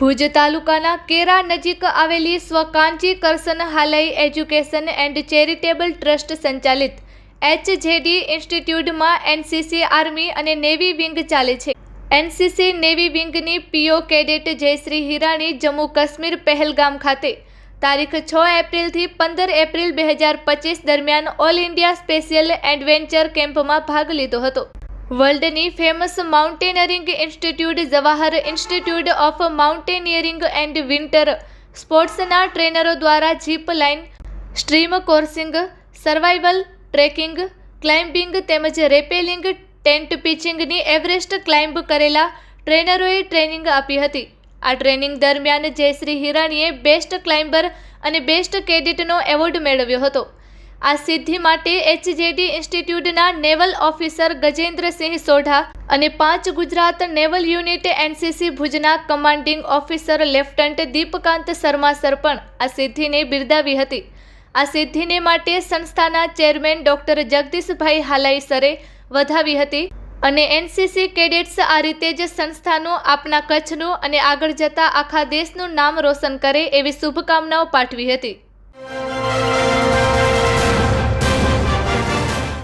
ભુજ તાલુકાના કેરા નજીક આવેલી સ્વકાંચી કરસન હાલઈ એજ્યુકેશન એન્ડ ચેરિટેબલ ટ્રસ્ટ સંચાલિત HJD ઇન્સ્ટિટ્યૂટમાં એનસીસી આર્મી અને નેવી વિંગ ચાલે છે। એનસીસી નેવી વિંગની પીઓ કેડેટ જયશ્રી હિરાણી જમ્મુ કાશ્મીર પહેલગામ ખાતે તારીખ 6 એપ્રિલથી 15 એપ્રિલ 2025 દરમિયાન ઓલ ઇન્ડિયા સ્પેશિયલ એડવેન્ચર કેમ્પમાં ભાગ લીધો હતો। વર્લ્ડની famous mountaineering institute Jawahar institute of mountaineering and winter સ્પોર્ટ્સના ટ્રેનરો દ્વારા zip line, stream crossing, survival, trekking, climbing તેમજ રેપેલિંગ, ટેન્ટ પિચિંગની એવરેસ્ટ ક્લાઇમ્બ કરેલા ટ્રેનરોએ ટ્રેનિંગ આપી હતી। આ ટ્રેનિંગ દરમિયાન જયશ્રી હિરાણીએ બેસ્ટ ક્લાઇમ્બર અને બેસ્ટ કેડેટનો એવોર્ડ મેળવ્યો હતો। આ સિદ્ધિ માટે HJD ઇન્સ્ટિટ્યૂટના નેવલ ઓફિસર ગજેન્દ્રસિંહ સોઢા અને 5 ગુજરાત નેવલ યુનિટ એનસીસી ભુજના commanding officer lieutenant Deepkant Sharma sir પણ આ સિદ્ધિને બિરદાવી હતી। આ સિદ્ધિને માટે સંસ્થાના ચેરમેન ડોક્ટર જગદીશભાઈ હાલાઈ સરે વધાવી હતી અને એનસીસી કેડેટ્સ આ રીતે જ સંસ્થાનું, આપના કચ્છનું અને આગળ જતા આખા દેશનું નામ રોશન કરે એવી શુભકામનાઓ પાઠવી હતી।